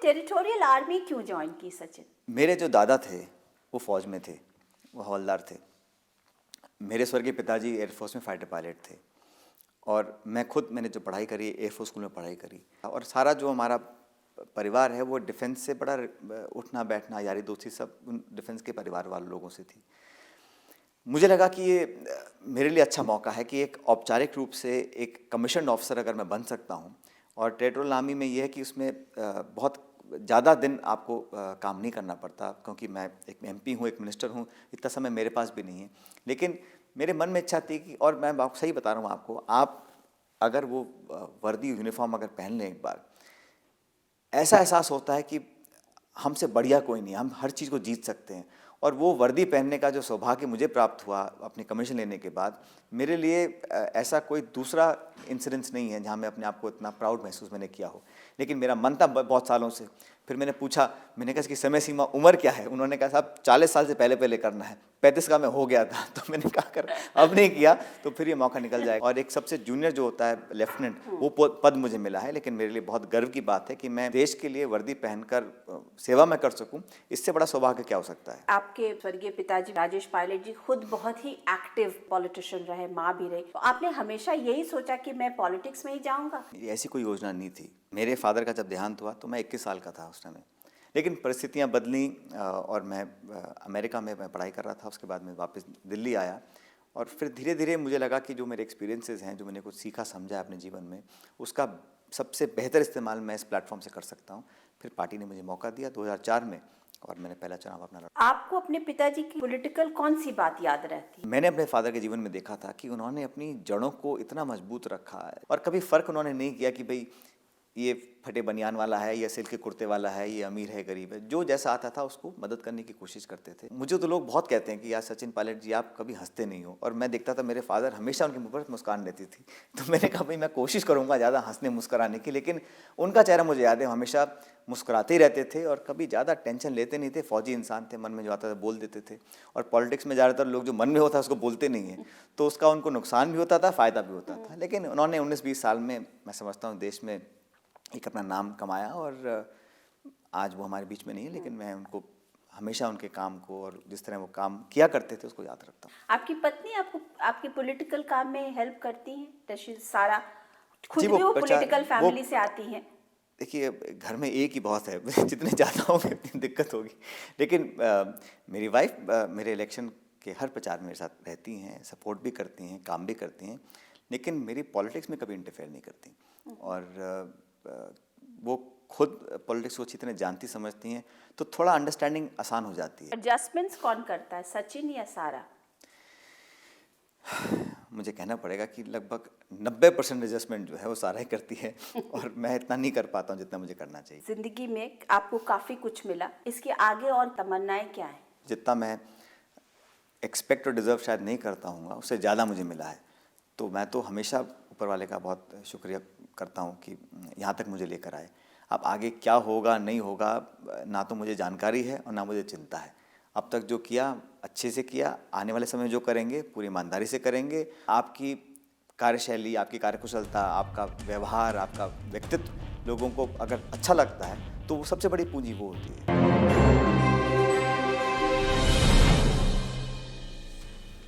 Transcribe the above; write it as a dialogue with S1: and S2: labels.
S1: Territorial army क्यों join की सचिन?
S2: मेरे जो दादा थे वो फौज में थे, वो हवलदार थे। मेरे स्वर्गीय पिताजी एयरफोर्स में फाइटर पायलट थे और मैंने जो पढ़ाई करी एयरफोर्स स्कूल में पढ़ाई करी, और सारा जो हमारा परिवार है वो डिफेंस से बड़ा उठना बैठना यारी दोस्ती सब डिफेंस के परिवार वाले लोगों से थी। मुझे लगा कि ये मेरे लिए अच्छा मौका है कि एक औपचारिक रूप से एक कमीशन ऑफिसर अगर मैं बन सकता हूँ, और टेरिटोरियल आर्मी में ये है कि उसमें बहुत ज़्यादा दिन आपको काम नहीं करना पड़ता, क्योंकि मैं एक MP हूँ, एक मिनिस्टर हूँ, इतना समय मेरे पास भी नहीं है। लेकिन मेरे मन में इच्छा थी कि, और मैं आपको सही बता रहा हूँ आपको, आप अगर वो वर्दी यूनिफॉर्म अगर पहन लें एक बार, ऐसा एहसास होता है कि हमसे बढ़िया कोई नहीं, हम हर चीज़ को जीत सकते हैं। और वो वर्दी पहनने का जो सौभाग्य मुझे प्राप्त हुआ अपने कमीशन लेने के बाद, मेरे लिए ऐसा कोई दूसरा इंसिडेंस नहीं है जहाँ मैं अपने आप को इतना प्राउड महसूस मैंने किया हो। लेकिन मेरा मन था बहुत सालों से। फिर मैंने पूछा, मैंने कहा इसकी समय सीमा उम्र क्या है? उन्होंने कहा साहब 40 साल से पहले करना है। 35 का मैं हो गया था, तो मैंने कहा कर अब नहीं किया तो फिर ये मौका निकल जाएगा। और एक सबसे जूनियर जो होता है लेफ्टिनेंट, वो पद मुझे मिला है। लेकिन मेरे लिए बहुत गर्व की बात है कि मैं देश के लिए वर्दी पहनकर सेवा में कर सकूं। इससे बड़ा सौभाग्य क्या हो सकता है?
S1: आपके स्वर्गीय पिताजी राजेश पायलट जी खुद बहुत ही एक्टिव पॉलिटिशियन रहे, माँ भी रही, तो आपने हमेशा यही सोचा कि मैं पॉलिटिक्स में ही जाऊंगा?
S2: ऐसी कोई योजना नहीं थी। मेरे फादर का जब देहांत हुआ तो मैं 21 साल का था उस समय। लेकिन परिस्थितियां बदली और मैं अमेरिका में मैं पढ़ाई कर रहा था। उसके बाद मैं वापस दिल्ली आया और फिर धीरे धीरे मुझे लगा कि जो मेरे एक्सपीरियंसेस हैं, जो मैंने कुछ सीखा समझा अपने जीवन में, उसका सबसे बेहतर इस्तेमाल मैं इस प्लेटफॉर्म से कर सकता हूँ। फिर पार्टी ने मुझे मौका दिया 2004 में, और मैंने पहला चुनाव अपना लड़ा।
S1: आपको अपने पिताजी की पॉलिटिकल कौन सी बात याद रहती?
S2: मैंने अपने फादर के जीवन में देखा था कि उन्होंने अपनी जड़ों को इतना मजबूत रखा है, और कभी फ़र्क उन्होंने नहीं किया कि भाई ये फटे बनियान वाला है, या सिल्क के कुर्ते वाला है, ये अमीर है गरीब है। जो जैसा आता था उसको मदद करने की कोशिश करते थे। मुझे तो लोग बहुत कहते हैं कि यार सचिन पायलट जी आप कभी हंसते नहीं हो, और मैं देखता था मेरे फादर हमेशा उनके मुंह पर मुस्कान रहती थी। तो मैंने कहा भाई मैं कोशिश करूँगा ज़्यादा हंसने मुस्कराने की। लेकिन उनका चेहरा मुझे याद है, हमेशा मुस्कुराते ही रहते थे और कभी ज़्यादा टेंशन लेते नहीं थे। फौजी इंसान थे, मन में जो आता था बोल देते थे। और पॉलिटिक्स में ज़्यादातर लोग जो मन में होता है उसको बोलते नहीं हैं, तो उसका उनको नुकसान भी होता था, फ़ायदा भी होता था। लेकिन उन्होंने 19-20 साल में मैं समझता हूँ देश में एक अपना नाम कमाया, और आज वो हमारे बीच में नहीं है, लेकिन मैं उनको हमेशा उनके काम को और जिस तरह वो काम किया करते थे उसको याद रखता हूँ।
S1: आपकी पत्नी आपको आपके पॉलिटिकल काम में हेल्प करती हैं? सारा खुद
S2: जी,
S1: भी वो पॉलिटिकल फैमिली से आती हैं।
S2: देखिए घर में एक ही बॉस है, जितने ज़्यादा होंगे उतनी दिक्कत होगी। लेकिन मेरी वाइफ मेरे इलेक्शन के हर प्रचार में मेरे साथ रहती हैं, सपोर्ट भी करती हैं, काम भी करती हैं, लेकिन मेरी पॉलिटिक्स में कभी इंटरफेयर नहीं करती। और वो खुद पॉलिटिक्स को अच्छी तरह जानती समझती हैं, तो थोड़ा अंडरस्टैंडिंग आसान हो जाती है।
S1: एडजस्टमेंट्स कौन करता है, सचिन या सारा?
S2: मुझे कहना पड़ेगा कि लगभग 90% एडजस्टमेंट जो है वो सारा ही करती है, और मैं इतना नहीं कर पाता हूँ जितना मुझे करना चाहिए।
S1: जिंदगी में आपको काफ़ी कुछ मिला, इसके आगे और तमन्नाएं क्या हैं?
S2: जितना मैं एक्सपेक्ट और डिज़र्व शायद नहीं करता हूँ, उससे ज़्यादा मुझे मिला है। तो मैं तो हमेशा ऊपर वाले का बहुत शुक्रिया करता हूँ कि यहाँ तक मुझे लेकर आए। अब आगे क्या होगा नहीं होगा ना तो मुझे जानकारी है और ना मुझे चिंता है। अब तक जो किया अच्छे से किया, आने वाले समय में जो करेंगे पूरी ईमानदारी से करेंगे। आपकी कार्यशैली, आपकी कार्यकुशलता, आपका व्यवहार, आपका व्यक्तित्व लोगों को अगर अच्छा लगता है तो वो सबसे बड़ी पूंजी वो होती है।